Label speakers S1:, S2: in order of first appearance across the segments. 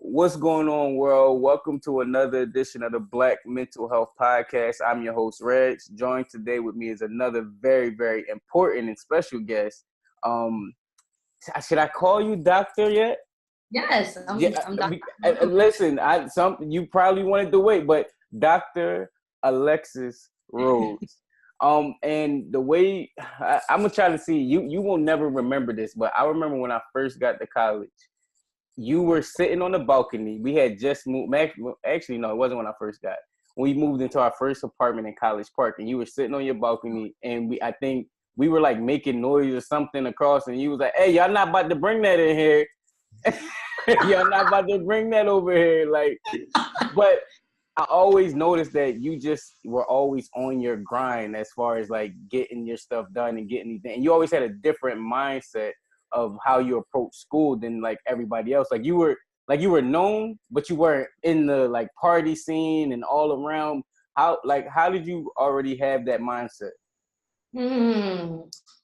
S1: What's going on, world? Welcome to another edition of the Black Mental Health Podcast. I'm your host, Reg. Joined today with me is another very, very important and special guest. Should I call you doctor yet?
S2: Yes, I'm Dr.
S1: Listen, you probably wanted to wait, but Dr. Alixis Rhodes. And the way I'm gonna try to see you will never remember this, but I remember when I first got to college. You were sitting on the balcony. We had just moved. Actually, no, it wasn't when I first got. We moved into our first apartment in College Park, and you were sitting on your balcony, and I think we were like making noise or something across, and you was like, "Hey, y'all not about to bring that in here. Y'all not about to bring that over here." Like, but I always noticed that you just were always on your grind as far as like getting your stuff done and getting anything. And you always had a different mindset of how you approach school than like everybody else. Like you were known, but you weren't in the like party scene and all around. How did you already have that mindset?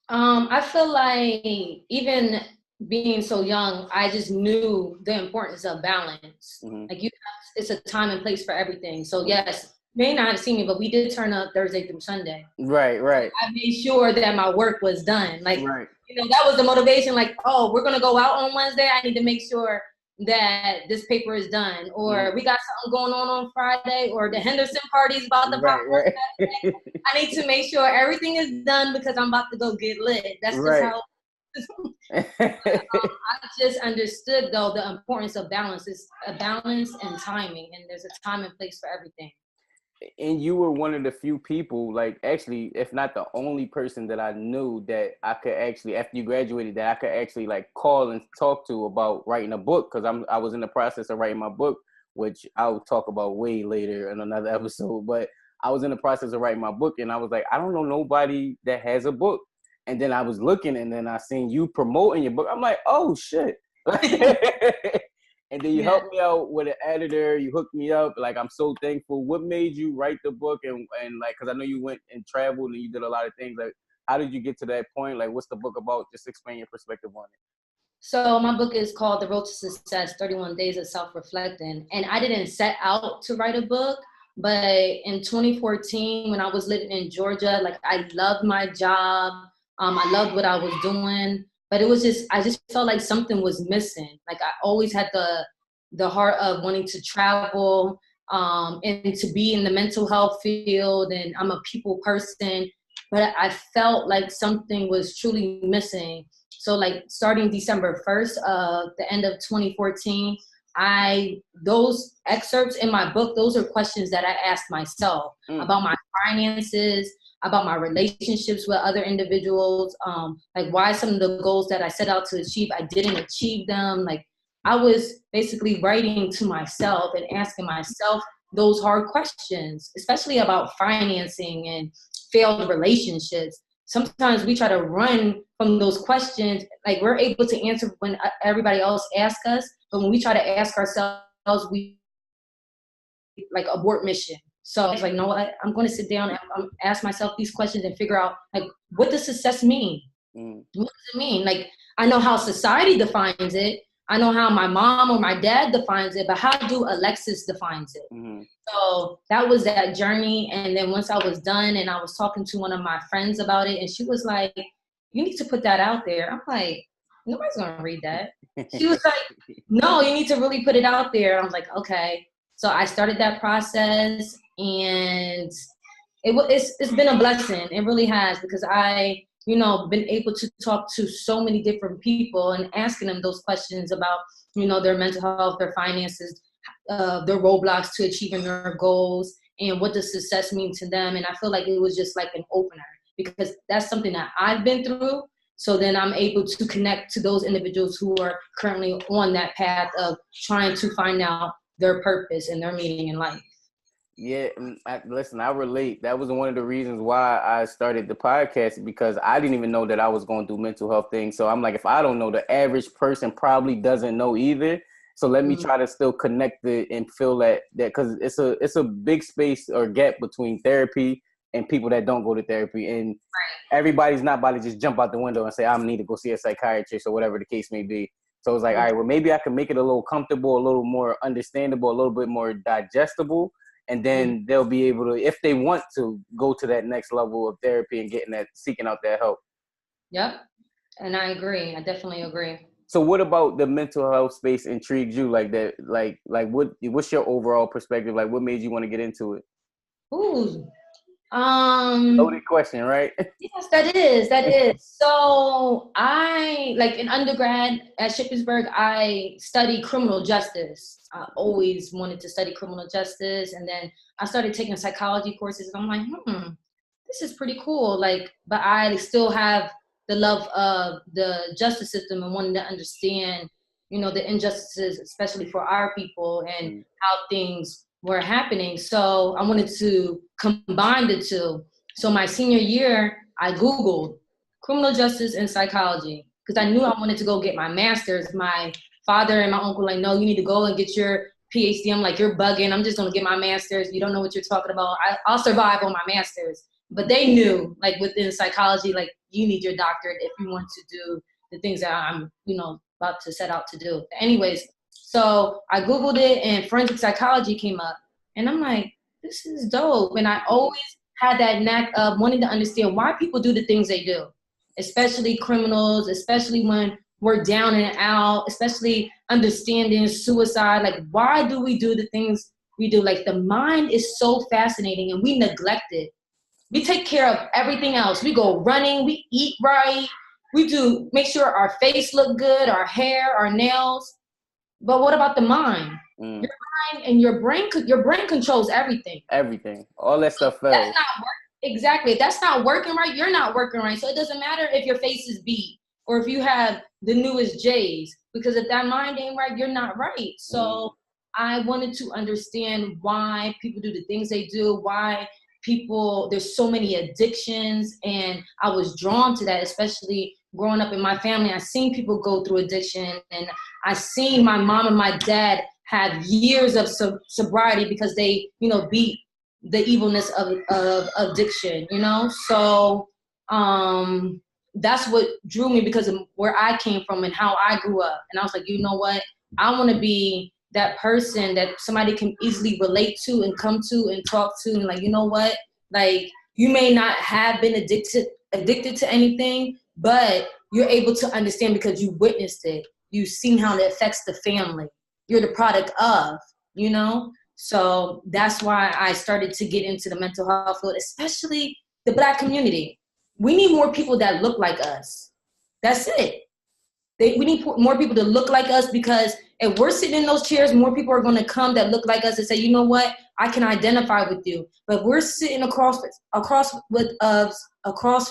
S2: I feel like even being so young, I just knew the importance of balance. Mm-hmm. Like it's a time and place for everything. So yes, you may not have seen me, but we did turn up Thursday through Sunday.
S1: Right.
S2: I made sure that my work was done. Like,
S1: right.
S2: That was the motivation. Like, oh, we're going to go out on Wednesday. I need to make sure that this paper is done. Or we got something going on Friday. Or the Henderson party is about to pop up. I need to make sure everything is done because I'm about to go get lit. That's just how. I just understood, though, the importance of balance. It's a balance and timing. And there's a time and place for everything.
S1: And you were one of the few people, like actually, if not the only person that I knew that I could actually, after you graduated, that I could actually like call and talk to about writing a book, because I was in the process of writing my book, which I'll talk about way later in another episode. But I was in the process of writing my book, and I was like, I don't know nobody that has a book. And then I was looking, and then I seen you promoting your book. I'm like, oh shit. And then you helped me out with an editor. You hooked me up. Like, I'm so thankful. What made you write the book? And like, because I know you went and traveled and you did a lot of things. Like, how did you get to that point? Like, what's the book about? Just explain your perspective on it.
S2: So my book is called The Road to Success, 31 Days of Self-Reflecting. And I didn't set out to write a book. But in 2014, when I was living in Georgia, like, I loved my job. I loved what I was doing. But it was I just felt like something was missing. Like, I always had the heart of wanting to travel and to be in the mental health field. And I'm a people person, but I felt like something was truly missing. So like starting December 1st, the end of 2014, those excerpts in my book, those are questions that I asked myself about my finances, about my relationships with other individuals, like why some of the goals that I set out to achieve, I didn't achieve them. Like, I was basically writing to myself and asking myself those hard questions, especially about financing and failed relationships. Sometimes we try to run from those questions. Like, we're able to answer when everybody else asks us, but when we try to ask ourselves, we like abort mission. So it's like, no, I'm going to sit down and ask myself these questions and figure out, like, what does success mean? What does it mean? Like, I know how society defines it. I know how my mom or my dad defines it, but how do Alixis defines it? So that was that journey. And then once I was done and I was talking to one of my friends about it, and she was like, you need to put that out there. I'm like, nobody's going to read that. She was like, no, you need to really put it out there. I'm like, okay. So I started that process, and it's been a blessing. It really has, because I, been able to talk to so many different people and asking them those questions about, their mental health, their finances, their roadblocks to achieving their goals, and what does success mean to them. And I feel like it was just like an opener, because that's something that I've been through. So then I'm able to connect to those individuals who are currently on that path of trying to find out their purpose and their meaning in life.
S1: Yeah, listen, I relate. That was one of the reasons why I started the podcast, because I didn't even know that I was going through mental health things. So I'm like, if I don't know, the average person probably doesn't know either. So let me try to still connect it and feel that because it's a big space or gap between therapy and people that don't go to therapy. And everybody's not about to just jump out the window and say, I need to go see a psychiatrist or whatever the case may be. So it's like, all right, well, maybe I can make it a little comfortable, a little more understandable, a little bit more digestible. And then they'll be able to, if they want to, go to that next level of therapy and seeking out that help.
S2: Yep. And I agree. I definitely agree.
S1: So what about the mental health space intrigues you like that? Like what's your overall perspective? Like what made you want to get into it?
S2: Ooh.
S1: Loaded question, right?
S2: Yes, that is. That is. So I, like in undergrad at Shippensburg, I studied criminal justice. I always wanted to study criminal justice. And then I started taking psychology courses and I'm like, this is pretty cool. Like, but I still have the love of the justice system and wanting to understand, the injustices, especially for our people and how things were happening. So I wanted to combine the two. So my senior year, I Googled criminal justice and psychology because I knew I wanted to go get my master's. My father and my uncle like, no, you need to go and get your PhD. I'm like, you're bugging. I'm just going to get my master's. You don't know what you're talking about. I'll survive on my master's. But they knew, like within psychology, like you need your doctorate if you want to do the things that I'm, about to set out to do. Anyways, so I Googled it and forensic psychology came up. And I'm like, this is dope. And I always had that knack of wanting to understand why people do the things they do, especially criminals, especially when we're down and out, especially understanding suicide. Like, why do we do the things we do? Like, the mind is so fascinating and we neglect it. We take care of everything else. We go running, we eat right, we do make sure our face look good, our hair, our nails. But what about the mind? Your mind and your brain controls everything.
S1: Everything. All that stuff fails.
S2: That's not exactly. If that's not working right, you're not working right. So it doesn't matter if your face is beat or if you have the newest J's, because if that mind ain't right, you're not right. So I wanted to understand why people do the things they do, why there's so many addictions, and I was drawn to that, especially growing up in my family. I seen people go through addiction, and I seen my mom and my dad have years of sobriety because they, beat the evilness of addiction, So that's what drew me because of where I came from and how I grew up. And I was like, you know what? I want to be that person that somebody can easily relate to and come to and talk to, and like, you know what? Like, you may not have been addicted to anything, but you're able to understand because you witnessed it. You've seen how it affects the family. You're the product of, So that's why I started to get into the mental health field, especially the Black community. We need more people that look like us. That's it. We need more people to look like us, because if we're sitting in those chairs, more people are going to come that look like us and say, you know what, I can identify with you. But we're sitting across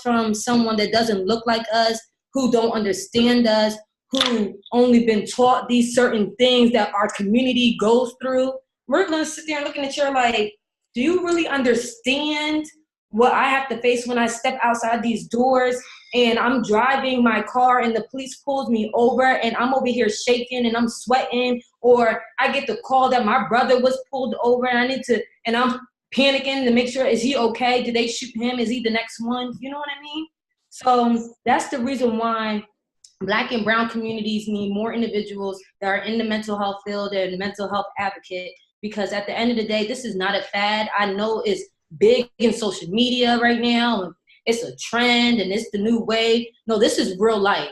S2: from someone that doesn't look like us, who don't understand us, who only been taught these certain things that our community goes through. We're going to sit there and looking at you like, do you really understand what I have to face when I step outside these doors and I'm driving my car and the police pulls me over and I'm over here shaking and I'm sweating, or I get the call that my brother was pulled over and I'm panicking to make sure, is he okay? Did they shoot him? Is he the next one? You know what I mean? So that's the reason why Black and brown communities need more individuals that are in the mental health field and mental health advocate, because at the end of the day, this is not a fad. I know it's big in social media right now, and it's a trend and it's the new wave. No, this is real life,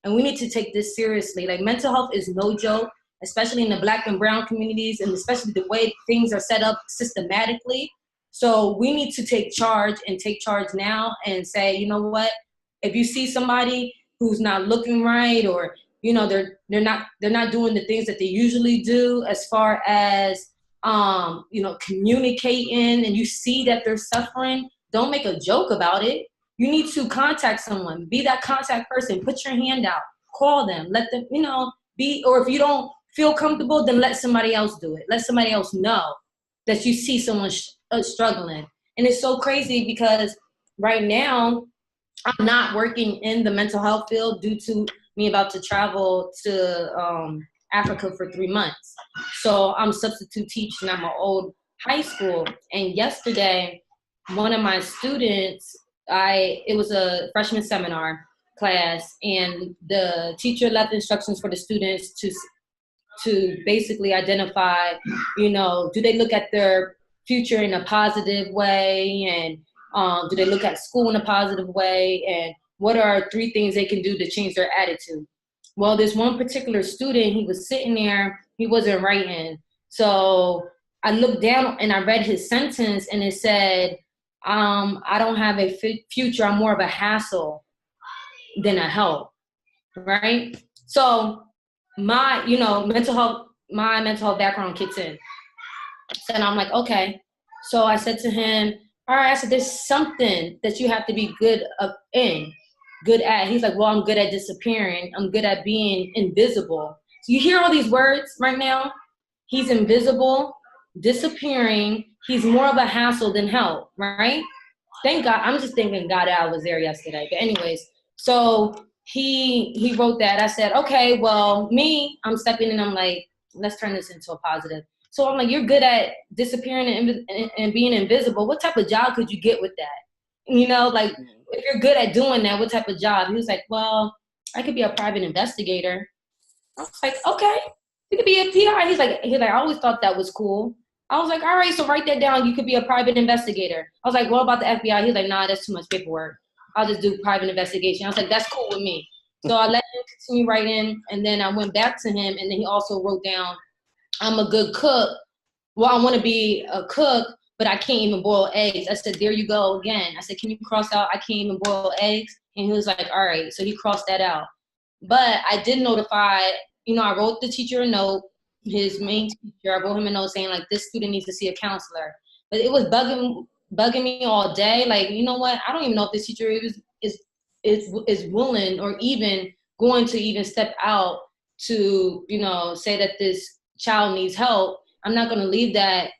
S2: and we need to take this seriously. Like, mental health is no joke, especially in the Black and brown communities, and especially the way things are set up systematically. So we need to take charge now and say, you know what, if you see somebody who's not looking right, or they're not doing the things that they usually do as far as communicating, and you see that they're suffering, don't make a joke about it. You need to contact someone, be that contact person, put your hand out, call them, let them, or if you don't feel comfortable, then let somebody else do it. Let somebody else know that you see someone struggling. And it's so crazy because right now I'm not working in the mental health field due to me about to travel to Africa for 3 months. So I'm substitute teaching at my old high school. And yesterday, one of my students, it was a freshman seminar, class, and the teacher left instructions for the students to basically identify, do they look at their future in a positive way, and do they look at school in a positive way, and what are 3 things they can do to change their attitude. Well, this one particular student, he was sitting there, he wasn't writing. So I looked down and I read his sentence, and it said, I don't have a future, I'm more of a hassle than a help, right? So my mental health background kicks in. So I'm like, okay. So I said to him, all right, I said, there's something that you have to be good at. He's like, well, I'm good at disappearing. I'm good at being invisible. So you hear all these words right now? He's invisible, disappearing. He's more of a hassle than help, right? Thank God. I'm just thanking God that I was there yesterday. But anyways, so he wrote that. I said, okay, well, I'm stepping in. I'm like, let's turn this into a positive. So I'm like, you're good at disappearing and being invisible. What type of job could you get with that? Like, if you're good at doing that, what type of job? He was like, well, I could be a private investigator. I was like, okay, you could be a PI. He's like, I always thought that was cool. I was like, all right, so write that down. You could be a private investigator. I was like, what about the FBI? He's like, nah, that's too much paperwork. I'll just do private investigation. I was like, that's cool with me. So I let him continue writing, and then I went back to him, and then he also wrote down, I'm a good cook. Well, I want to be a cook, but I can't even boil eggs. I said, there you go again. I said, can you cross out, I can't even boil eggs? And he was like, all right. So he crossed that out. But I did notify, I wrote the teacher a note, his main teacher. I wrote him a note saying, like, this student needs to see a counselor. But it was bugging me all day. Like, you know what? I don't even know if this teacher is willing or even going to even step out to, say that this child needs help. I'm not going to leave that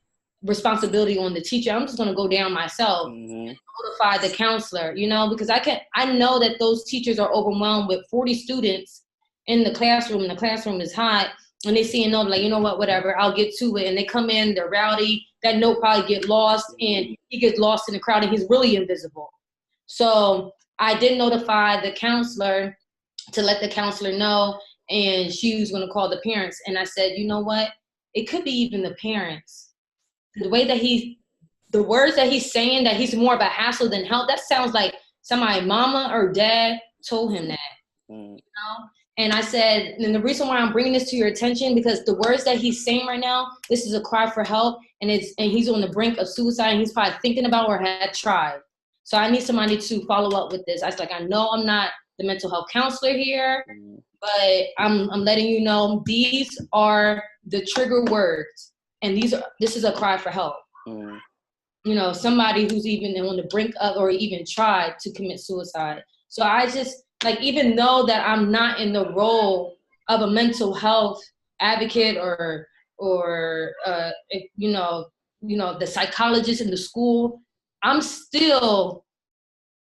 S2: responsibility on the teacher. I'm just going to go down myself and notify the counselor, because I know that those teachers are overwhelmed with 40 students in the classroom, and the classroom is hot, and they see a note, like, you know what, whatever, I'll get to it. And they come in, they're rowdy, that note probably get lost, and he gets lost in the crowd, and he's really invisible. So I did notify the counselor to let the counselor know, and she was going to call the parents. And I said, you know what? It could be even the parents. The way that the words that he's saying, that he's more of a hassle than help, that sounds like somebody, mama or dad, told him that. And I said, and the reason why I'm bringing this to your attention, because the words that he's saying right now, this is a cry for help, and he's on the brink of suicide, and he's probably thinking about or had tried. So I need somebody to follow up with this. I was like, I know I'm not the mental health counselor here, but I'm letting you know these are the trigger words, and this is a cry for help. Somebody who's even on the brink of or even tried to commit suicide. So I just, like, even though that I'm not in the role of a mental health advocate or the psychologist in the school, I'm still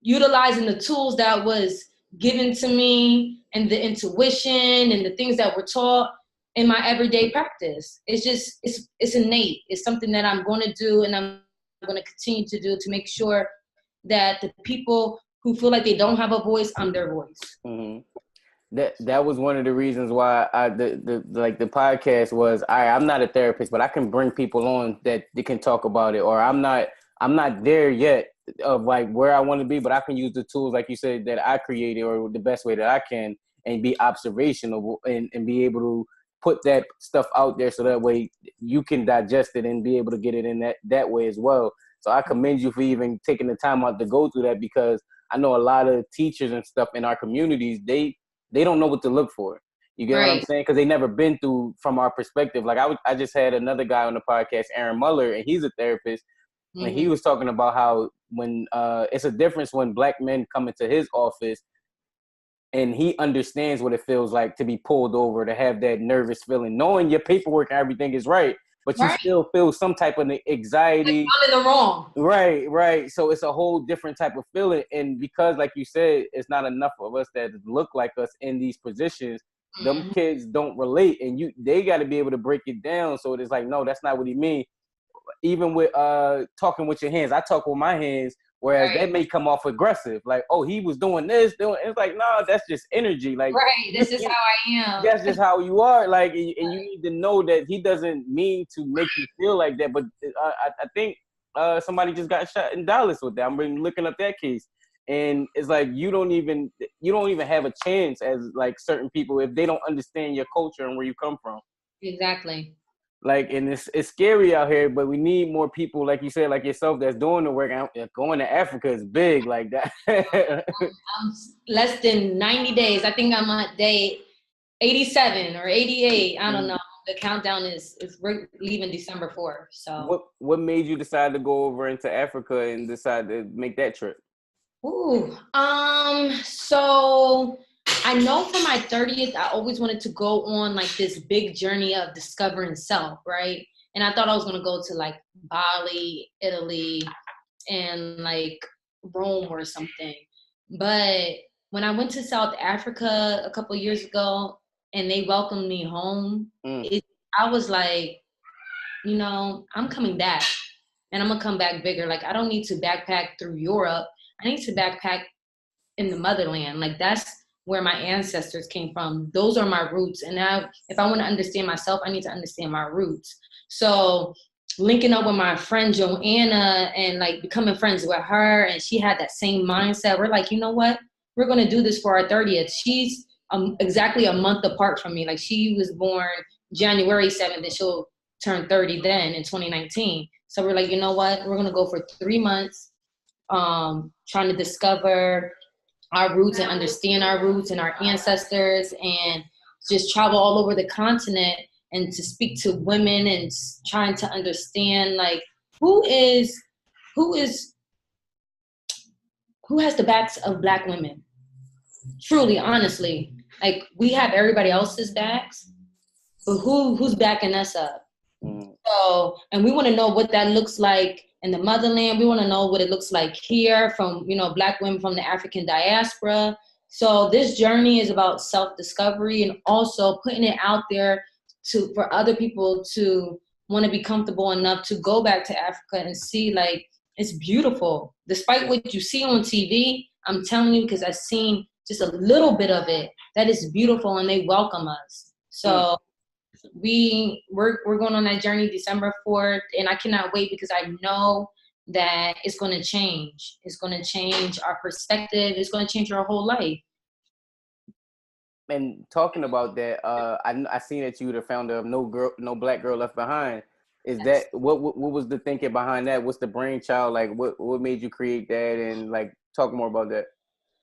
S2: utilizing the tools that was given to me and the intuition and the things that were taught in my everyday practice. It's just, it's innate. It's something that I'm going to do, and I'm going to continue to do, to make sure that the people who feel like they don't have a voice, I'm their voice.
S1: That was one of the reasons why the podcast was, I'm not a therapist, but I can bring people on that they can talk about it, or I'm not there yet of like where I want to be, but I can use the tools, like you said, that I created, or the best way that I can, and be observational and be able to put that stuff out there, so that way you can digest it and be able to get it in that way as well. So I commend you for even taking the time out to go through that, because I know a lot of teachers and stuff in our communities, they don't know what to look for. You get what I'm saying? Because they never been through from our perspective. Like I just had another guy on the podcast, Aaron Muller, and he's a therapist. And he was talking about how when it's a difference when Black men come into his office, and he understands what it feels like to be pulled over, to have that nervous feeling, knowing your paperwork and everything is right, but you still feel some type of anxiety.
S2: I'm in the wrong.
S1: Right. So it's a whole different type of feeling. And because, like you said, it's not enough of us that look like us in these positions, them kids don't relate. And they got to be able to break it down. So it's like, no, that's not what he means. Even with talking with your hands, I talk with my hands Whereas
S2: Right.
S1: that may come off aggressive, like, oh, he was doing this, doing. It's like, no, that's just energy. Like,
S2: Right. This is how I am.
S1: that's just how you are. Like, and you need to know that he doesn't mean to make you feel like that. But I think somebody just got shot in Dallas with that. I'm been looking up that case, and it's like you don't even have a chance as like certain people if they don't understand your culture and where you come from.
S2: Exactly.
S1: Like, and it's scary out here, but we need more people like you said, like yourself, that's doing the work. Going to Africa is big, like that.
S2: I'm less than 90 days. I think I'm at day 87 or 88. I don't know. The countdown is we're leaving December 4th. So
S1: what made you decide to go over into Africa and decide to make that trip?
S2: So I know for my 30th, I always wanted to go on like this big journey of discovering self, right? And I thought I was gonna go to like Bali, Italy, and like Rome or something. But when I went to South Africa a couple years ago and they welcomed me home, I was like, I'm coming back and I'm gonna come back bigger. Like, I don't need to backpack through Europe. I need to backpack in the motherland. Like, that's where my ancestors came from. Those are my roots. And now if I want to understand myself, I need to understand my roots. So linking up with my friend Joanna and like becoming friends with her, and she had that same mindset. We're like, you know what? We're going to do this for our 30th. She's exactly a month apart from me. Like, she was born January 7th and she'll turn 30 then in 2019. So we're like, you know what? We're going to go for 3 months, trying to discover our roots and understand our roots and our ancestors, and just travel all over the continent and to speak to women and trying to understand like who has the backs of Black women. Truly, honestly, like, we have everybody else's backs, but who's backing us up? So, and we want to know what that looks like in the motherland. We want to know what it looks like here from, Black women from the African diaspora. So this journey is about self-discovery and also putting it out there for other people to want to be comfortable enough to go back to Africa and see, like, it's beautiful. Despite what you see on TV, I'm telling you, because I've seen just a little bit of it, that is beautiful, and they welcome us. So we're going on that journey December 4th, and I cannot wait because I know that it's going to change. It's going to change our perspective. It's going to change our whole life.
S1: And talking about that, I seen that you were the founder of No Black Girl Left Behind. Is that what was the thinking behind that? What's the brainchild? Like, what made you create that? And like, talk more about that.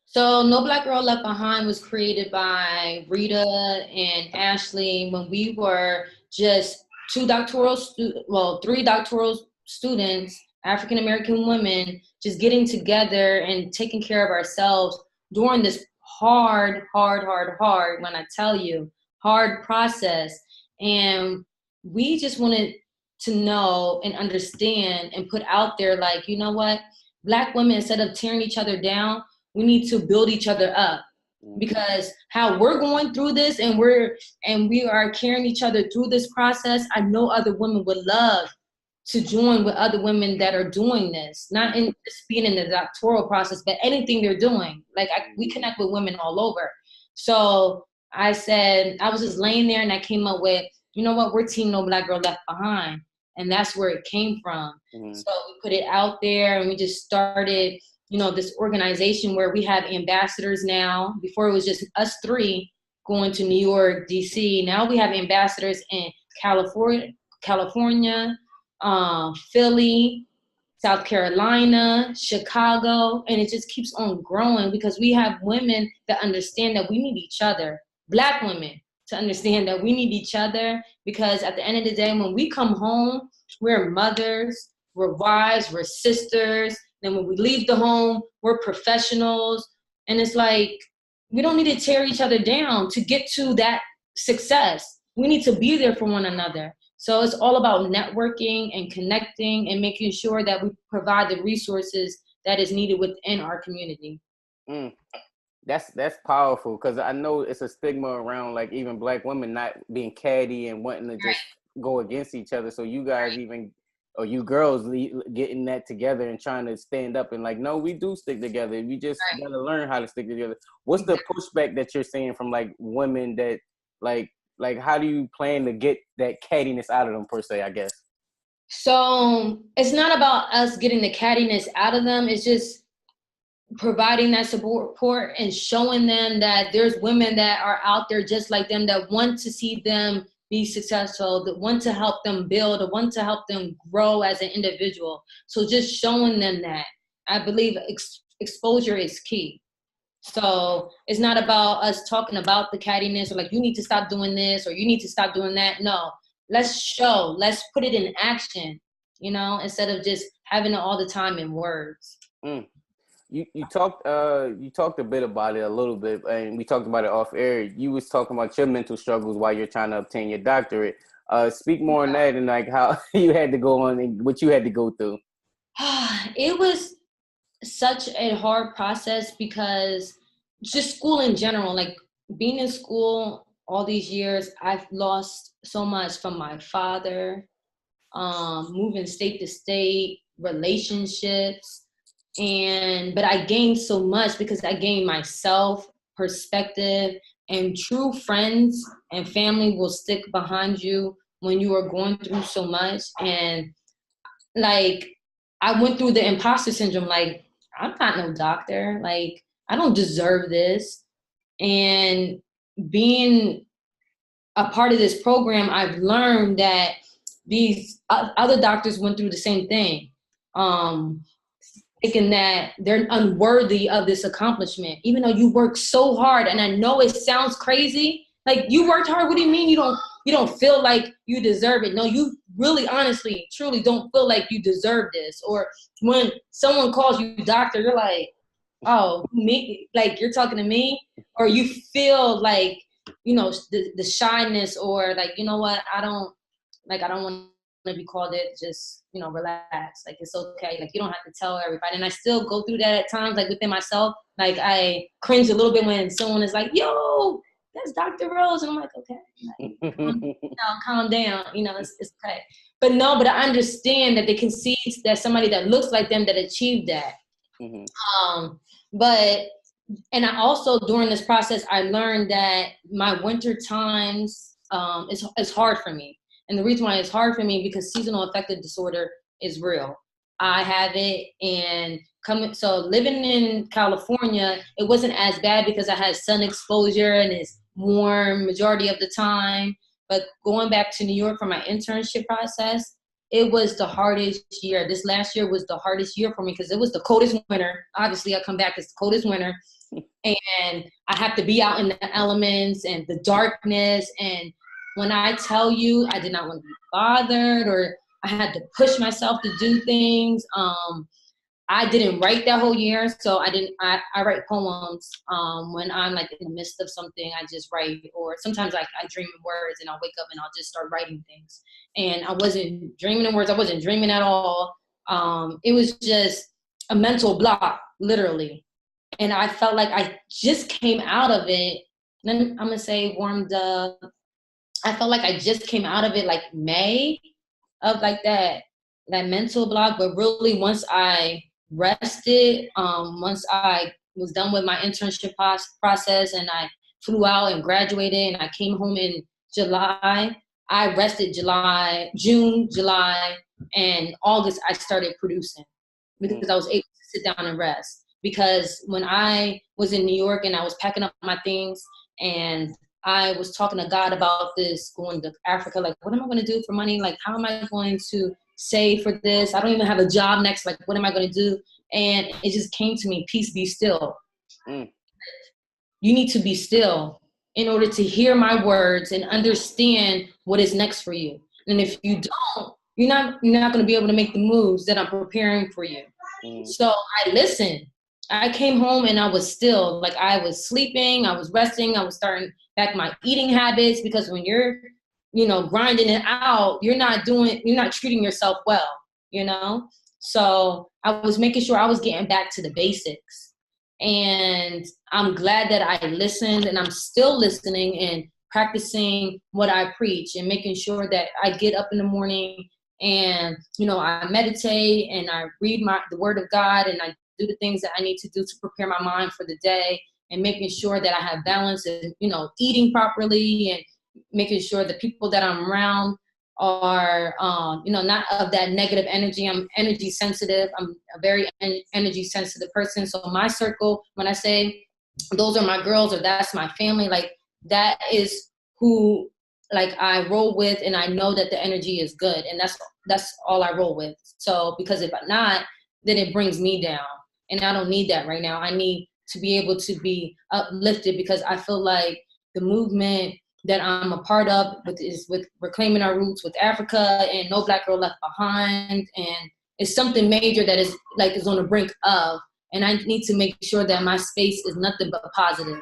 S2: So No Black Girl Left Behind was created by Rita and Ashley when we were just three doctoral students, African American women, just getting together and taking care of ourselves during this hard, when I tell you, hard process. And we just wanted to know and understand and put out there, like, you know what, Black women, instead of tearing each other down, we need to build each other up, because how we're going through this and we are carrying each other through this process. I know other women would love to join with other women that are doing this, not in just being in the doctoral process, but anything they're doing. Like, we connect with women all over. So I said, I was just laying there and I came up with, you know what, we're Team No Black Girl Left Behind. And that's where it came from. So we put it out there and we just started, this organization where we have ambassadors now. Before it was just us three going to New York, DC. Now we have ambassadors in California, Philly, South Carolina, Chicago, and it just keeps on growing because we have women that understand that we need each other, Black women, to understand that we need each other, because at the end of the day, when we come home, we're mothers, we're wives, we're sisters. Then when we leave the home, we're professionals. And it's like, we don't need to tear each other down to get to that success. We need to be there for one another. So it's all about networking and connecting and making sure that we provide the resources that is needed within our community.
S1: That's powerful, because I know it's a stigma around, like, even Black women not being catty and wanting to just go against each other. So you guys even or you girls getting that together and trying to stand up and like, no, we do stick together. We just gotta learn how to stick together. What's the pushback that you're seeing from like women that like how do you plan to get that cattiness out of them per se, I guess?
S2: So it's not about us getting the cattiness out of them. It's just providing that support and showing them that there's women that are out there just like them that want to see them be successful, that want to help them build, that want to help them grow as an individual. So just showing them that. I believe exposure is key. So it's not about us talking about the cattiness or like, you need to stop doing this or you need to stop doing that. No, let's put it in action, instead of just having it all the time in words.
S1: You talked a bit about it a little bit, and we talked about it off air. You was talking about your mental struggles while you're trying to obtain your doctorate. Speak more on that and like how you had to go on and what you had to go through.
S2: It was such a hard process because just school in general, like being in school all these years, I've lost so much from my father, moving state to state, relationships. But I gained so much because I gained myself, perspective, and true friends and family will stick behind you when you are going through so much. And like, I went through the imposter syndrome, like, I'm not no doctor. Like, I don't deserve this. And being a part of this program, I've learned that these other doctors went through the same thing. Thinking that they're unworthy of this accomplishment, even though you work so hard. And I know it sounds crazy. Like, you worked hard. What do you mean you don't feel like you deserve it? No, you really, honestly, truly don't feel like you deserve this. Or when someone calls you doctor, you're like, oh, me? Like, you're talking to me? Or you feel like, the shyness, or like, you know what? I don't want to be called it. Just, relax. Like, it's okay. Like, you don't have to tell everybody. And I still go through that at times, like within myself. Like, I cringe a little bit when someone is like, yo, that's Dr. Rhodes. And I'm like, okay, like, calm down. It's okay. But I understand that they can see that somebody that looks like them that achieved that. Mm-hmm. And I also, during this process, I learned that my winter times is hard for me. And the reason why it's hard for me, because seasonal affective disorder is real. I have it, and so living in California, it wasn't as bad because I had sun exposure and it's warm majority of the time. But going back to New York for my internship process, it was the hardest year. This last year was the hardest year for me because it was the coldest winter. Obviously, I come back, it's the coldest winter. And I have to be out in the elements and the darkness. And when I tell you, I did not want to be bothered, or I had to push myself to do things. I didn't write that whole year. So I write poems. When I'm like in the midst of something, I just write, or sometimes I dream in words, and I'll wake up and I'll just start writing things. And I wasn't dreaming in words. I wasn't dreaming at all. It was just a mental block, literally. And I felt like I just came out of it. Then I'm going to say warmed up. I felt like I just came out of it like May, of like that mental block. But really, once I rested, once I was done with my internship process and I flew out and graduated and I came home in July, I rested June, July, and August I started producing because I was able to sit down and rest. Because when I was in New York and I was packing up my things and I was talking to God about this, going to Africa, like, what am I going to do for money? Like, how am I going to save for this? I don't even have a job next. Like, what am I going to do? And it just came to me, peace, be still. You need to be still in order to hear my words and understand what is next for you. And if you don't, you're not going to be able to make the moves that I'm preparing for you. So I listened. I came home and I was still, like, I was sleeping, I was resting, I was starting back my eating habits, because when you're, grinding it out, you're not treating yourself well, So I was making sure I was getting back to the basics. And I'm glad that I listened, and I'm still listening and practicing what I preach, and making sure that I get up in the morning And, you know, I meditate and I read the word of God, and I do the things that I need to do to prepare my mind for the day, and making sure that I have balance and, you know, eating properly, and making sure the people that I'm around are, you know, not of that negative energy. I'm energy sensitive. I'm a very energy sensitive person. So my circle, when I say those are my girls or that's my family, like that is who like I roll with, and I know that the energy is good, and that's all I roll with. So because if I'm not, then it brings me down, and I don't need that right now. I need to be able to be uplifted, because I feel like the movement that I'm a part of with reclaiming our roots with Africa and No Black Girl Left Behind, and it's something major that is on the brink of, and I need to make sure that my space is nothing but positive,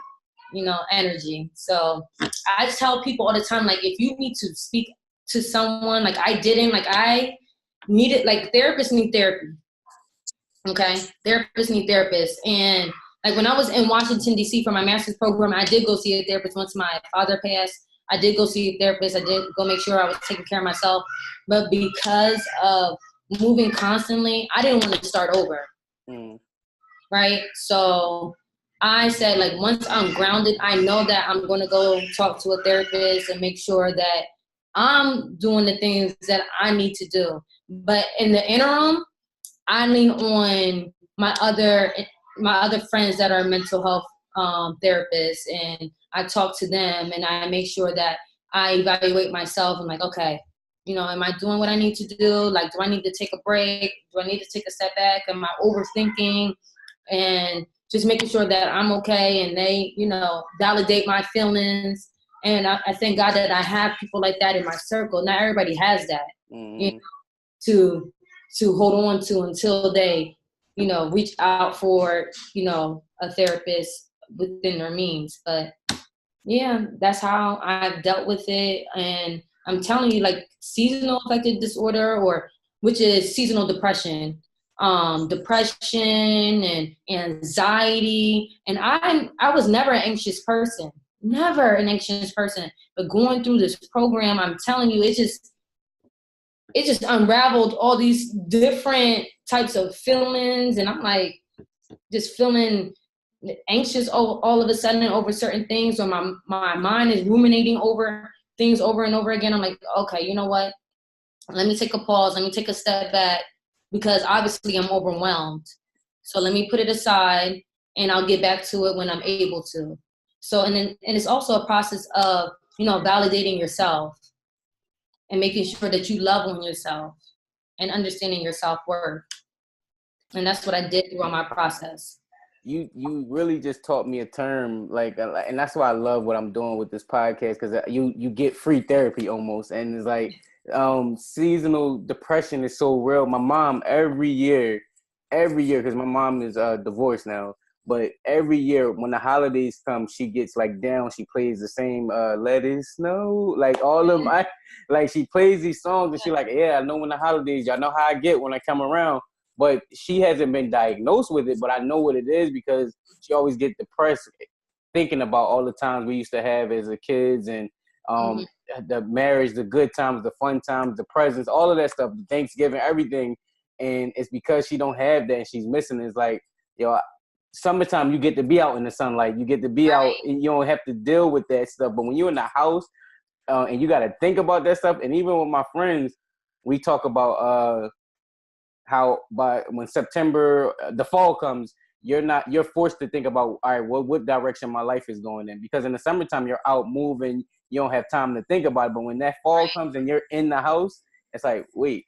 S2: you know, energy. So I tell people all the time, like, if you need to speak to someone, like I didn't, like I needed, like therapists need therapy. Okay, therapists need therapists. And like when I was in Washington, D.C. for my master's program, I did go see a therapist once my father passed. I did go see a therapist. I did go make sure I was taking care of myself. But because of moving constantly, I didn't want to start over. Right? So I said, like, once I'm grounded, I know that I'm going to go talk to a therapist and make sure that I'm doing the things that I need to do. But in the interim, I lean on my other friends that are mental health therapists, and I talk to them, and I make sure that I evaluate myself. I'm like, okay, you know, am I doing what I need to do? Like, do I need to take a break? Do I need to take a step back? Am I overthinking? And just making sure that I'm okay, and they, you know, validate my feelings. And I thank God that I have people like that in my circle. Not everybody has that, you know, to hold on to until they, you know, reach out for, you know, a therapist within their means. But yeah, that's how I've dealt with it. And I'm telling you, like, seasonal affective disorder, or which is seasonal depression, and anxiety. And I was never an anxious person, but going through this program, I'm telling you, it just unraveled all these different types of feelings. And I'm like just feeling anxious all of a sudden over certain things, or my mind is ruminating over things over and over again. I'm like, okay, you know what? Let me take a pause. Let me take a step back, because obviously I'm overwhelmed. So let me put it aside, and I'll get back to it when I'm able to. So, and it's also a process of, you know, validating yourself and making sure that you love on yourself and understanding your self-worth. And that's what I did throughout my process.
S1: You really just taught me a term, like, and that's why I love what I'm doing with this podcast, because you get free therapy almost. And it's like, seasonal depression is so real. My mom every year, because my mom is divorced now, but every year when the holidays come, she gets like down. She plays the same Let It Snow, like all of my, like she plays these songs, and she like, yeah, I know when the holidays, y'all know how I get when I come around. But she hasn't been diagnosed with it, but I know what it is, because she always gets depressed thinking about all the times we used to have as a kids, and the marriage, the good times, the fun times, the presents, all of that stuff, Thanksgiving, everything. And it's because she don't have that, and she's missing it. It's like, yo, summertime, you get to be out in the sunlight. You get to be out, and you don't have to deal with that stuff. But when you're in the house and you got to think about that stuff, and even with my friends, we talk about how when September, the fall comes, you're forced to think about, all right, what direction my life is going in. Because in the summertime, you're out moving, you don't have time to think about it. But when that fall comes and you're in the house, it's like, wait,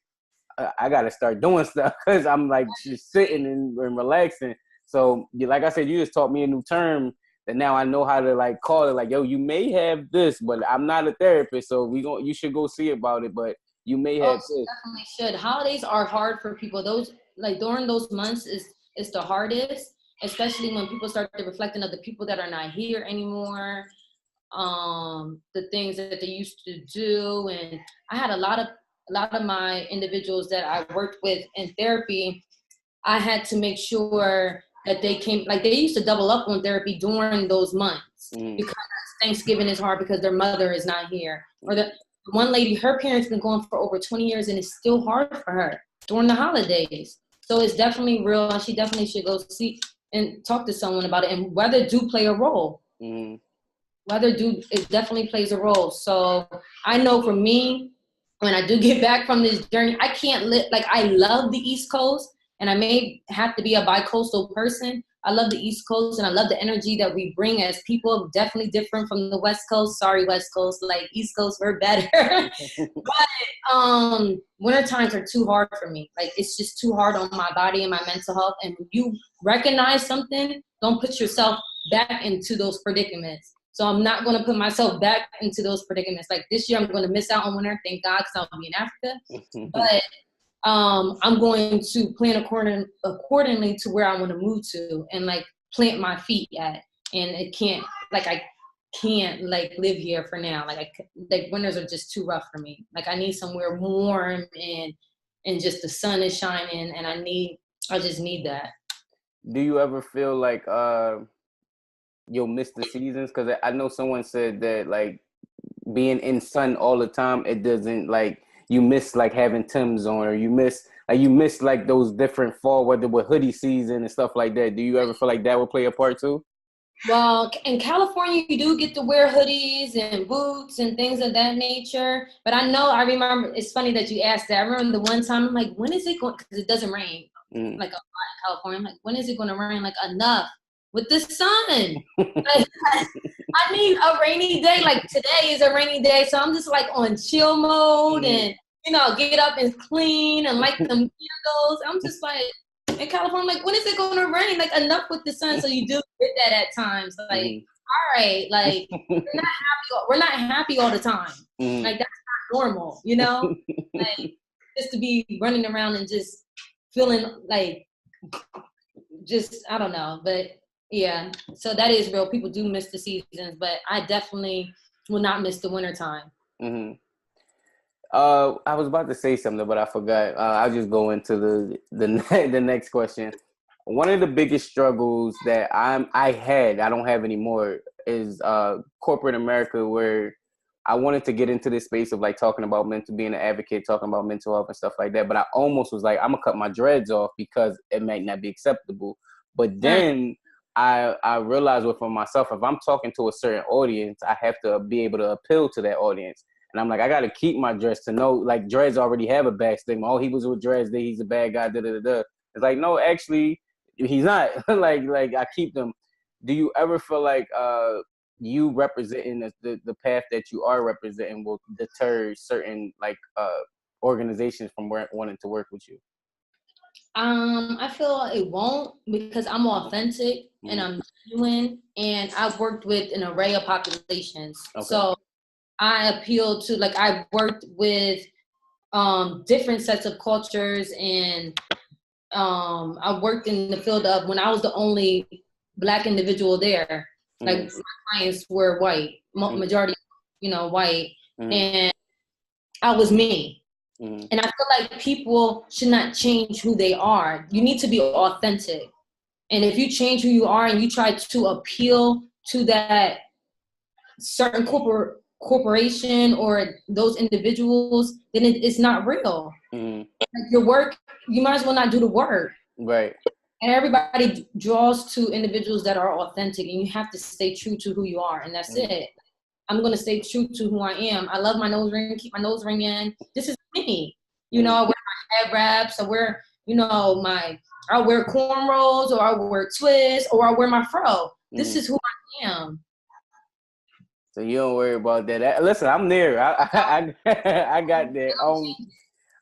S1: I got to start doing stuff, because I'm like just sitting and relaxing. So like I said, you just taught me a new term that now I know how to like call it, like, yo, you may have this, but I'm not a therapist, so you should go see about it, but you may have this.
S2: Definitely should. Holidays are hard for people. Those, like, during those months is the hardest, especially when people start to reflecting of the people that are not here anymore, the things that they used to do. And I had a lot of my individuals that I worked with in therapy, I had to make sure that they used to double up on therapy during those months, because Thanksgiving is hard because their mother is not here, or one lady, her parents been going for over 20 years, and it's still hard for her during the holidays. So it's definitely real, and she definitely should go see and talk to someone about it. And weather do play a role. It definitely plays a role. So I know for me, when I do get back from this journey, I can't live, like, I love the East Coast, and I may have to be a bi-coastal person. I love the East Coast, and I love the energy that we bring as people. Definitely different from the West Coast. Sorry, West Coast. Like, East Coast, we're better. But winter times are too hard for me. Like, it's just too hard on my body and my mental health. And when you recognize something, don't put yourself back into those predicaments. So I'm not going to put myself back into those predicaments. Like, this year, I'm going to miss out on winter. Thank God, because I'll be in Africa. But I'm going to plan accordingly to where I want to move to and, like, plant my feet at. And I can't like live here for now. Like, winters are just too rough for me. Like, I need somewhere warm and just the sun is shining, and I just need that.
S1: Do you ever feel like you'll miss the seasons? Because I know someone said that, like, being in sun all the time, it doesn't, like, you miss, like, having Timbs on, or you miss like those different fall weather with hoodie season and stuff like that. Do you ever feel like that would play a part too?
S2: Well, in California, you do get to wear hoodies and boots and things of that nature. But I remember, it's funny that you asked that. I remember the one time, I'm like, when is it going, because it doesn't rain, like, a lot in California. I'm like, when is it going to rain? Like, enough with the sun. Like, I need a rainy day. Like, today is a rainy day, so I'm just, like, on chill mode and, get up and clean and light them candles. I'm just like, in California, like, when is it going to rain? Like, enough with the sun. So you do get that at times. Like, all right, like, we're not happy all the time. Like, that's not normal, Like, just to be running around and just feeling like, I don't know. But yeah, so that is real. People do miss the seasons, but I definitely will not miss the winter time.
S1: I was about to say something, but I forgot. I'll just go into the next question. One of the biggest struggles that I don't have anymore, is corporate America, where I wanted to get into this space of, like, talking about being an advocate, talking about mental health and stuff like that. But I almost was like, I'm gonna cut my dreads off because it might not be acceptable. But then I realized within myself, if I'm talking to a certain audience, I have to be able to appeal to that audience. And I'm like, I got to keep my dress to know, like, dreads already have a bad stigma. Oh, he was with dreads, he's a bad guy, da-da-da-da. It's like, no, actually, he's not. like I keep them. Do you ever feel like you representing the path that you are representing will deter certain, like, organizations from wanting to work with you?
S2: I feel it won't, because I'm authentic and I'm genuine, and I've worked with an array of populations. Okay. So I appeal to, like, I've worked with different sets of cultures, and I worked in the field of, when I was the only Black individual there, like, my clients were white, majority, white, and I was me. And I feel like people should not change who they are. You need to be authentic. And if you change who you are and you try to appeal to that certain corporation or those individuals, then it's not real. Like, your work, you might as well not do the work.
S1: Right.
S2: And everybody draws to individuals that are authentic, and you have to stay true to who you are, and that's it. I'm going to stay true to who I am. I love my nose ring, keep my nose ring in. This is me. I wear my head wraps, I wear, I wear cornrows, or I wear twists, or I wear my fro. This is who I am.
S1: So you don't worry about that. Listen, I'm there. I got that.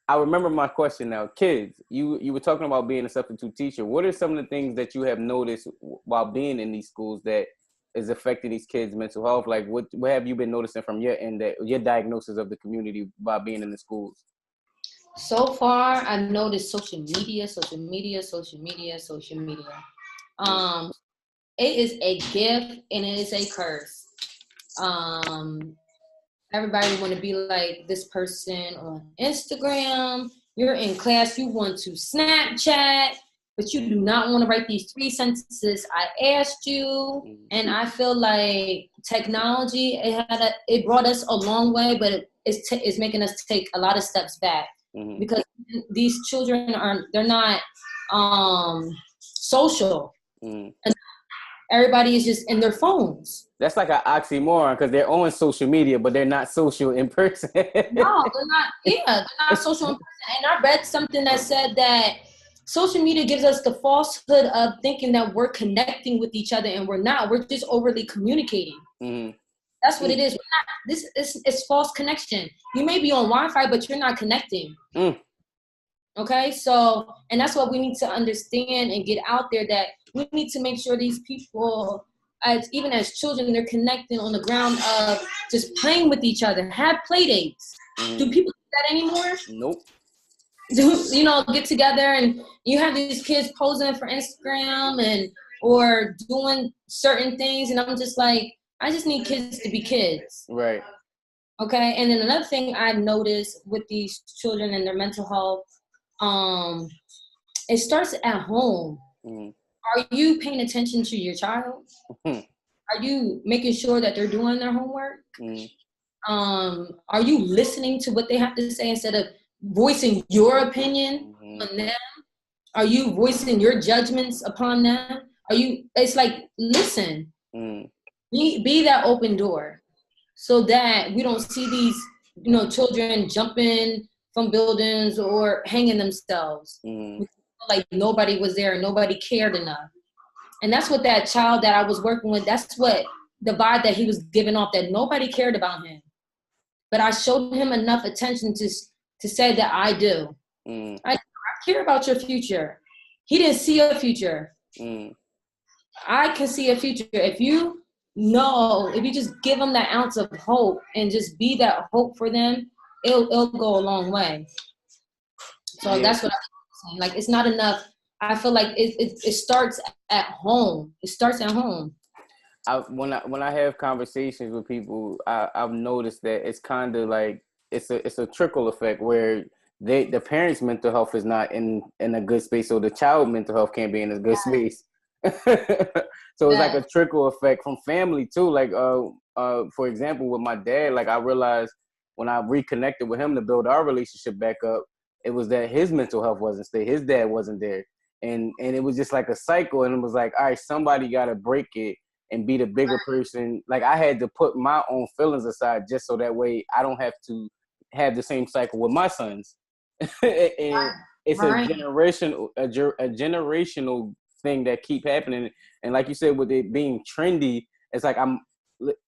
S1: I remember my question now. Kids, you were talking about being a substitute teacher. What are some of the things that you have noticed while being in these schools that is affecting these kids' mental health? Like, what have you been noticing from your end, that your diagnosis of the community by being in the schools?
S2: So far, I've noticed social media. It is a gift and it is a curse. Everybody want to be like this person on Instagram. You're in class, you want to Snapchat, but you do not want to write these 3 sentences I asked you. And I feel like technology, it brought us a long way, but is making us take a lot of steps back, because these children they're not social. Everybody is just in their phones.
S1: That's like an oxymoron, because they're on social media, but they're not social in person.
S2: No, they're not. Yeah, they're not social in person. And I read something that said that social media gives us the falsehood of thinking that we're connecting with each other, and we're not. We're just overly communicating. That's what it is. We're not, it's false connection. You may be on Wi-Fi, but you're not connecting. Okay, so, and that's what we need to understand and get out there, that we need to make sure these people, even as children, they're connecting on the ground of just playing with each other. Have play dates. Do people do that anymore?
S1: Nope.
S2: Get together and you have these kids posing for Instagram or doing certain things, and I'm just like, I just need kids to be kids.
S1: Right.
S2: Okay, and then another thing I've noticed with these children and their mental health, it starts at home. Are you paying attention to your child? Are you making sure that they're doing their homework? Are you listening to what they have to say instead of voicing your opinion on them? Are you voicing your judgments upon them? It's like, listen, be that open door, so that we don't see these, children jumping from buildings or hanging themselves. Like nobody was there and nobody cared enough. And that's what that child that I was working with, that's what the vibe that he was giving off, that nobody cared about him. But I showed him enough attention to say that I do. I care about your future. He didn't see a future. I can see a future. If you just give them that ounce of hope and just be that hope for them, it'll go a long way. So that's what I'm saying. Like, it's not enough. I feel like it starts at home. It starts at home.
S1: When I have conversations with people, I've noticed that it's kind of like it's a trickle effect where the parents' mental health is not in a good space, so the child mental health can't be in a good space. So it's like a trickle effect from family too. Like for example, with my dad, like I realized when I reconnected with him to build our relationship back up, it was that his mental health wasn't stable. His dad wasn't there. And it was just like a cycle. And it was like, all right, somebody got to break it and be the bigger person. Like I had to put my own feelings aside just so that way I don't have to have the same cycle with my sons. And it's a generational thing that keep happening. And like you said, with it being trendy, it's like I'm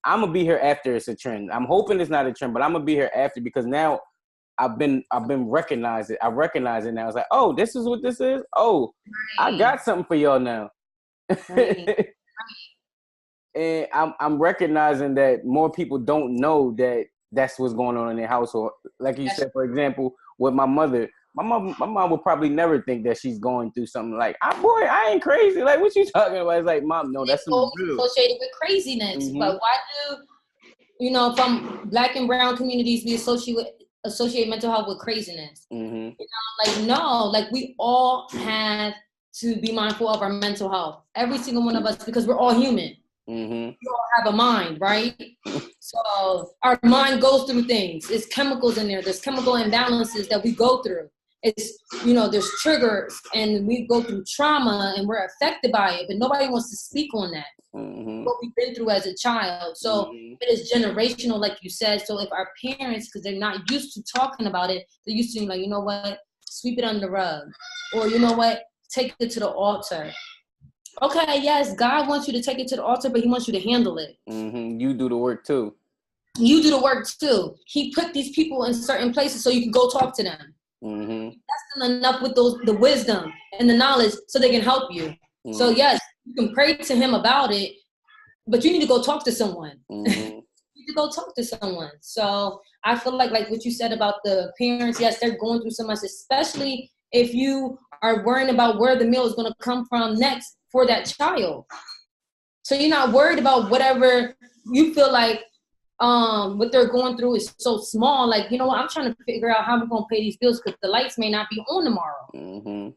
S1: gonna be here after it's a trend. I'm hoping it's not a trend, but I'm gonna be here after, because now I've been recognized it. I recognize it now. It's like, oh, this is what this is. Oh, right. I got something for y'all now. Right. And I'm recognizing that more people don't know that that's what's going on in their household. Like you said, for example, with my mother, my mom would probably never think that she's going through something like, boy, I ain't crazy. Like, what you talking about? It's like, Mom, no, that's
S2: associated with craziness. But why do, from Black and brown communities, we associate mental health with craziness? Like we all have to be mindful of our mental health. Every single one of us, because we're all human. We all have a mind, right? So our mind goes through things. There's chemicals in there. There's chemical imbalances that we go through. It's, there's triggers, and we go through trauma and we're affected by it, but nobody wants to speak on that. What we've been through as a child. So it is generational, like you said. So if our parents, because they're not used to talking about it, they're used to like, you know what, sweep it under the rug, or you know what, take it to the altar. Okay, yes, God wants you to take it to the altar, but he wants you to handle it.
S1: You do the work too.
S2: You do the work too. He put these people in certain places so you can go talk to them. That's not enough with the wisdom and the knowledge so they can help you. So yes, you can pray to him about it, but you need to go talk to someone. You need to go talk to someone. So I feel like what you said about the parents, yes, they're going through so much, especially if you are worrying about where the meal is going to come from next for that child. So you're not worried about whatever you feel like what they're going through is so small. Like, you know what, I'm trying to figure out how we're going to pay these bills because the lights may not be on tomorrow.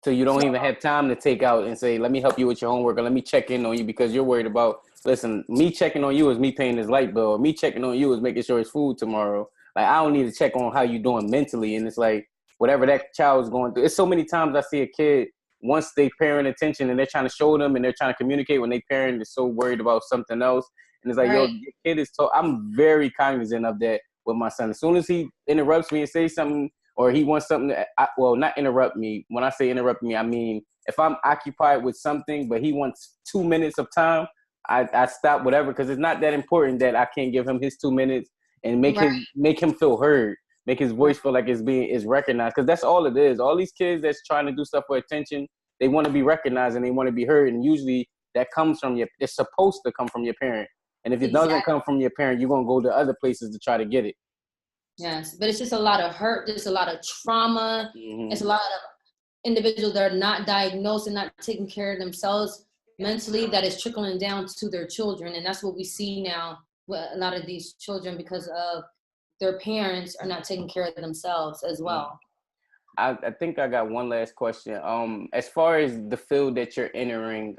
S1: So you don't even have time to take out and say, let me help you with your homework, or let me check in on you, because you're worried about, listen, me checking on you is me paying this light bill. Me checking on you is making sure it's food tomorrow. Like, I don't need to check on how you doing mentally. And it's like, whatever that child is going through. It's so many times I see a kid, once they parent attention and they're trying to show them and they're trying to communicate, when they parent is so worried about something else. And it's like, yo, your kid is I'm very cognizant of that with my son. As soon as he interrupts me and says something, or he wants something, well, not interrupt me. When I say interrupt me, I mean, if I'm occupied with something, but he wants 2 minutes of time, I stop whatever, because it's not that important that I can't give him his 2 minutes and make him feel heard, make his voice feel like it's recognized, because that's all it is. All these kids that's trying to do stuff for attention, they want to be recognized and they want to be heard, and usually that comes from it's supposed to come from your parent. And if it doesn't come from your parent, you're gonna go to other places to try to get it.
S2: Yes, but it's just a lot of hurt. There's a lot of trauma. It's a lot of individuals that are not diagnosed and not taking care of themselves mentally, that is trickling down to their children. And that's what we see now with a lot of these children, because of their parents are not taking care of themselves as well.
S1: I think I got one last question. As far as the field that you're entering,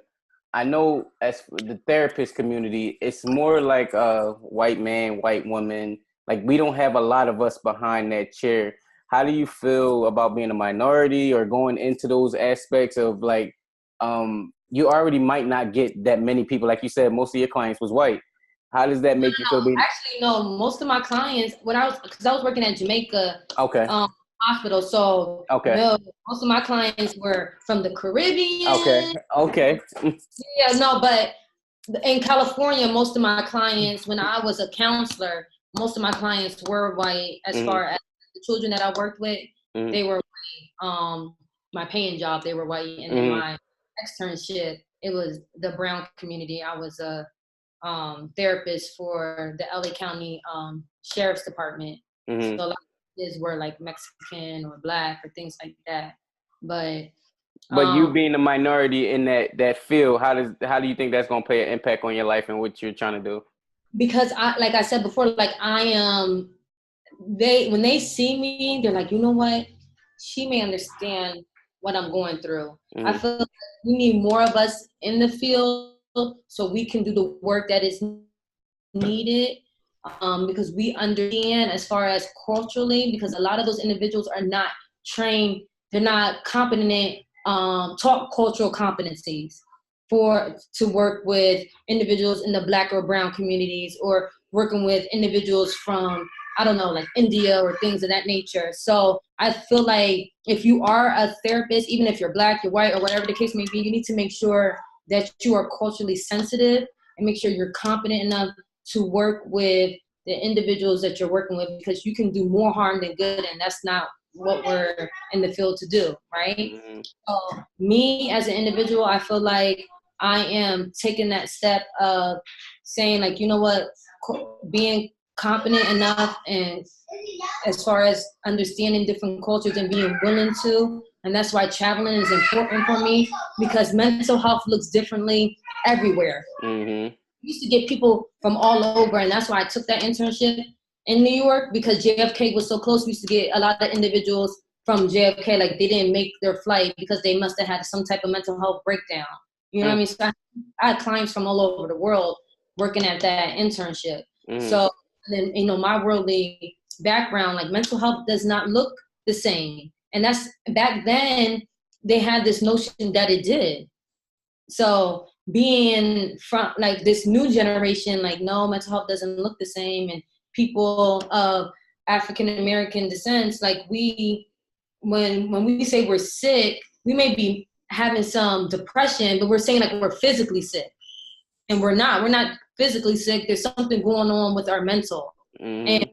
S1: I know as the therapist community, it's more like a white man, white woman. Like, we don't have a lot of us behind that chair. How do you feel about being a minority or going into those aspects of, like, you already might not get that many people. Like you said, most of your clients was white. How does that make you feel?
S2: Actually, no, most of my clients, because I was working at Jamaica hospital, so no, most of my clients were from the Caribbean.
S1: Okay.
S2: Yeah, no, but in California, most of my clients, when I was a counselor, most of my clients were white. As far as the children that I worked with, they were white. My paying job, they were white, and then my externship, it was the brown community. I was a therapist for the LA County Sheriff's Department. So a lot of kids were like Mexican or Black or things like that. But
S1: you being a minority in that field, how do you think that's gonna play an impact on your life and what you're trying to do?
S2: Because like I said before, like I am, when they see me, they're like, you know what? She may understand what I'm going through. I feel like we need more of us in the field so we can do the work that is needed, because we understand as far as culturally, because a lot of those individuals are not trained, they're not competent, taught cultural competencies to work with individuals in the Black or brown communities, or working with individuals from, I don't know, like India or things of that nature. So I feel like if you are a therapist, even if you're Black, you're white, or whatever the case may be, you need to make sure that you are culturally sensitive and make sure you're competent enough to work with the individuals that you're working with, because you can do more harm than good, and that's not what we're in the field to do, right? So me as an individual, I feel like I am taking that step of saying, like, you know what, being competent enough, and as far as understanding different cultures and being willing to, and that's why traveling is important for me, because mental health looks differently everywhere. We used to get people from all over, and that's why I took that internship in New York, because JFK was so close. We used to get a lot of individuals from JFK, like they didn't make their flight because they must have had some type of mental health breakdown. You know what I mean? So I had clients from all over the world working at that internship. So then, you know, my worldly background, like mental health does not look the same. And that's, back then, they had this notion that it did. So being from like this new generation, like, no, mental health doesn't look the same. And people of African American descent, like when we say we're sick, we may be having some depression, but we're saying like we're physically sick. And we're not physically sick. There's something going on with our mental. And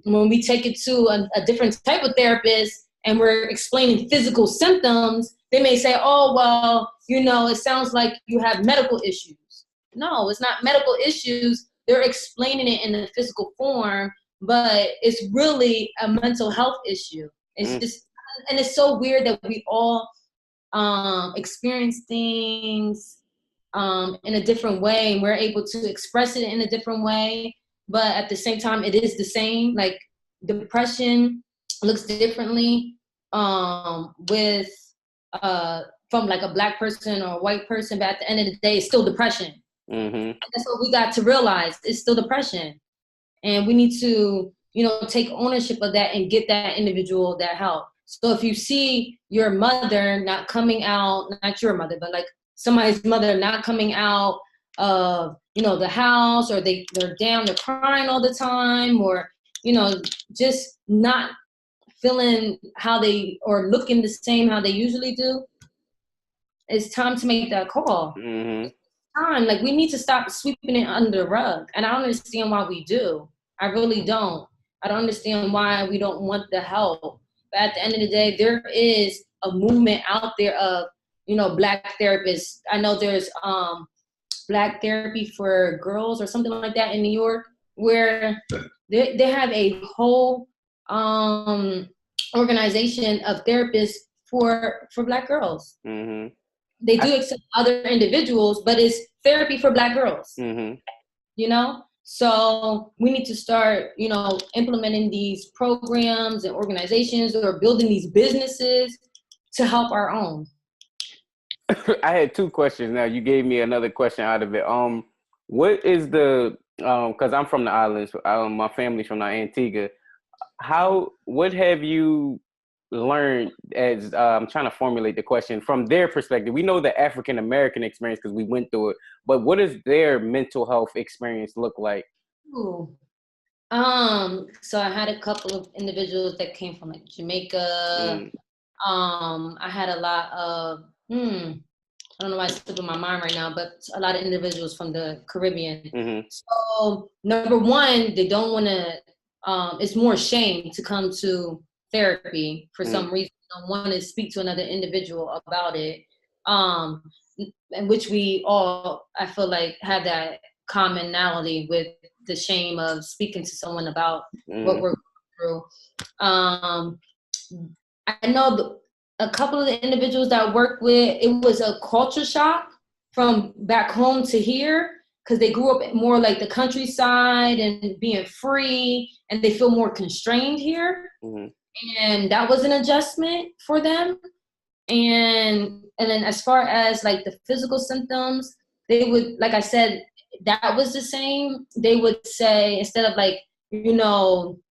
S2: when we take it to a different type of therapist and we're explaining physical symptoms, they may say, oh, well, you know, it sounds like you have medical issues. No, it's not medical issues. They're explaining it in a physical form, but it's really a mental health issue. It's just, and it's so weird that we all experience things in a different way, and we're able to express it in a different way, but at the same time it is the same. Like depression looks differently with from like a Black person or a white person, but at the end of the day it's still depression. And that's what we got to realize, it's still depression, and we need to take ownership of that and get that individual that help. So if you see your mother not coming out, not your mother, but like somebody's mother not coming out of, the house, or they're down, they're crying all the time, or, just not feeling how they, or looking the same how they usually do, it's time to make that call.
S1: Mm-hmm.
S2: Time. Like, we need to stop sweeping it under the rug. And I don't understand why we do. I really don't. I don't understand why we don't want the help. But at the end of the day, there is a movement out there of, Black therapists. I know there's Black therapy for girls or something like that in New York, where they have a whole organization of therapists for Black girls.
S1: Mm-hmm.
S2: They do accept other individuals, but it's therapy for Black girls.
S1: Mm-hmm.
S2: So we need to start, implementing these programs and organizations, or building these businesses to help our own.
S1: I had two questions. Now you gave me another question out of it. What is the because I'm from the islands. My family's from Antigua. What have you learned as I'm trying to formulate the question from their perspective? We know the African American experience because we went through it, but what does their mental health experience look like?
S2: Ooh. So I had a couple of individuals that came from like Jamaica. I had a lot of I don't know why it's slipping my mind right now, but a lot of individuals from the Caribbean.
S1: Mm-hmm.
S2: So number one, they don't want to. It's more shame to come to therapy for some reason. They don't want to speak to another individual about it. In which we all, I feel like, have that commonality with the shame of speaking to someone about what we're going through. I know a couple of the individuals that I worked with, it was a culture shock from back home to here, because they grew up more like the countryside and being free, and they feel more constrained here. Mm-hmm. And that was an adjustment for them. And then as far as like the physical symptoms, they would, like I said, that was the same. They would say, instead of like, I'm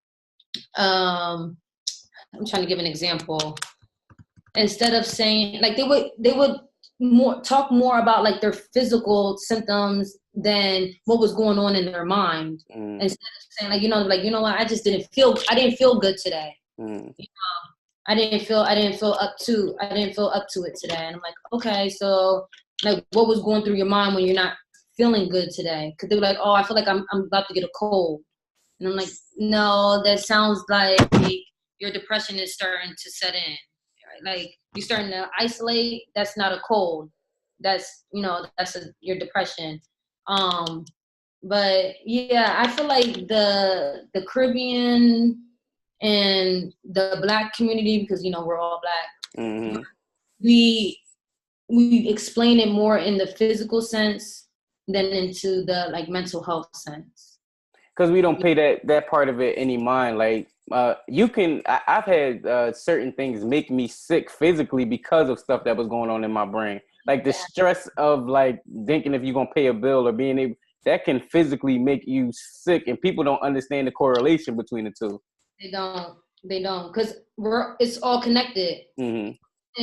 S2: trying to give an example. Instead of saying, like, they would talk more about like their physical symptoms than what was going on in their mind. Instead of saying like, what, I didn't feel good today. I didn't feel up to it today. And I'm like, okay, so like, what was going through your mind when you're not feeling good today? Because they were like, oh, I feel like I'm about to get a cold. And I'm like, no, that sounds like your depression is starting to set in. Like, you're starting to isolate. That's not a cold. That's your depression. But yeah, I feel like the Caribbean and the Black community, because we're all Black,
S1: mm-hmm.
S2: we explain it more in the physical sense than into the like mental health sense.
S1: Because we don't pay that part of it any mind. Like I've had certain things make me sick physically because of stuff that was going on in my brain. Like the stress of like thinking if you're gonna pay a bill or being able, that can physically make you sick, and people don't understand the correlation between the two. They
S2: don't, because it's all connected.
S1: Mm-hmm.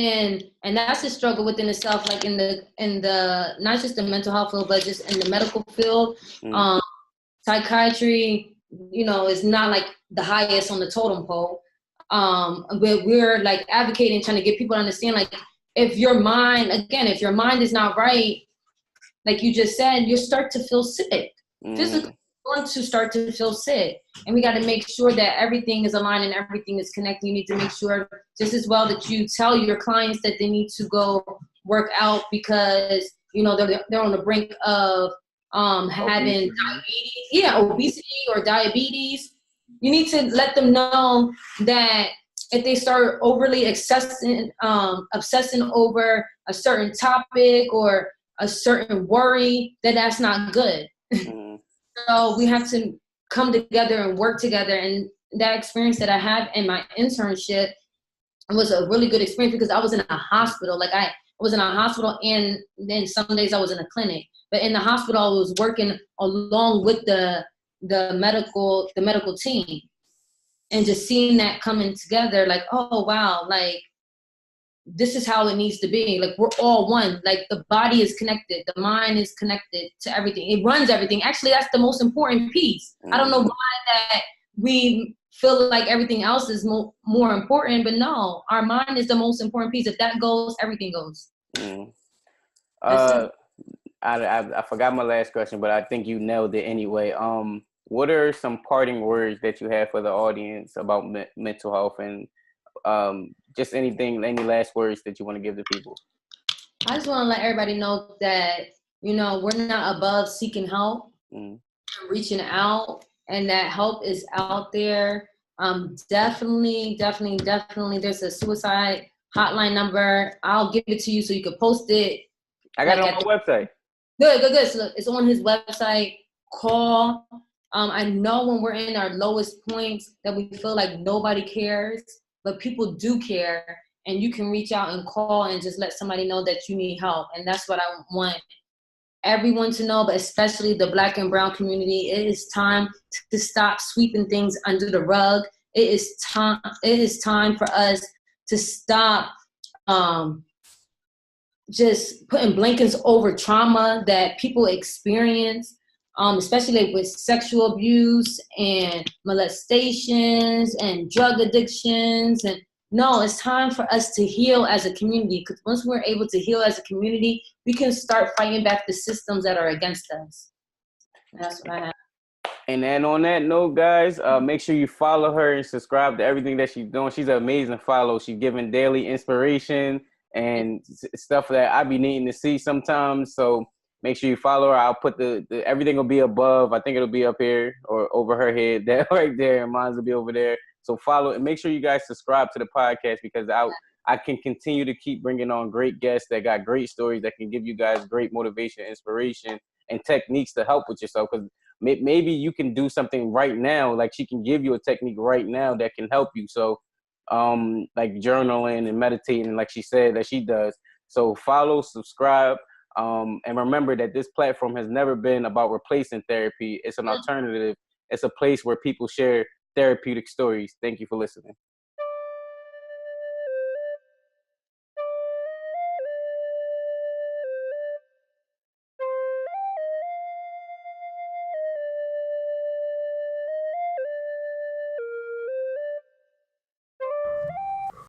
S2: And that's a struggle within itself, like in the not just the mental health field, but just in the medical field. Mm-hmm. Psychiatry, is not like the highest on the totem pole. But we're like advocating, trying to get people to understand, like, if your mind is not right, like you just said, you start to feel sick. Mm-hmm. Physically, going to start to feel sick. And we got to make sure that everything is aligned and everything is connected. You need to make sure just as well that you tell your clients that they need to go work out because, they're on the brink of having obesity or diabetes. You need to let them know that if they start overly obsessing over a certain topic or a certain worry, that's not good. Mm-hmm. So we have to come together and work together. And that experience that I had in my internship was a really good experience because I was in a hospital. Like I was in a hospital, and then some days I was in a clinic. But in the hospital, I was working along with the medical team. And just seeing that coming together, like, oh, wow, like, this is how it needs to be. Like, we're all one. Like, the body is connected. The mind is connected to everything. It runs everything. Actually, that's the most important piece. I don't know why that we feel like everything else is more important, but no, our mind is the most important piece. If that goes, everything goes.
S1: I forgot my last question, but I think you nailed it anyway. What are some parting words that you have for the audience about mental health, and just anything, any last words that you want to give to people?
S2: I just want to let everybody know that, you know, we're not above seeking help, reaching out, and that help is out there. Definitely, there's a suicide hotline number. I'll give it to you so you can post it.
S1: I got it on my website.
S2: Good. So it's on his website. Call. I know when we're in our lowest points that we feel like nobody cares, but people do care, and you can reach out and call and just let somebody know that you need help. And that's what I want everyone to know, but especially the Black and brown community. It is time to stop sweeping things under the rug. It is time for us to stop just putting blankets over trauma that people experience, especially like with sexual abuse and molestations and drug addictions. And no, it's time for us to heal as a community, because once we're able to heal as a community, we can start fighting back the systems that are against us. And that's what I have.
S1: And then on that note, guys, make sure you follow her and subscribe to everything that she's doing. She's an amazing follow. She's giving daily inspiration and stuff that I be needing to see sometimes. So make sure you follow her. I'll put the everything will be above. I think it'll be up here or over her head. That right there. And mine will be over there. So follow and make sure you guys subscribe to the podcast, because I can continue to keep bringing on great guests that got great stories that can give you guys great motivation, inspiration, and techniques to help with yourself. Because maybe you can do something right now. Like, she can give you a technique right now that can help you. So like journaling and meditating, like she said that she does. So follow, subscribe, and remember that this platform has never been about replacing therapy. It's an alternative. It's a place where people share therapeutic stories. Thank you for listening.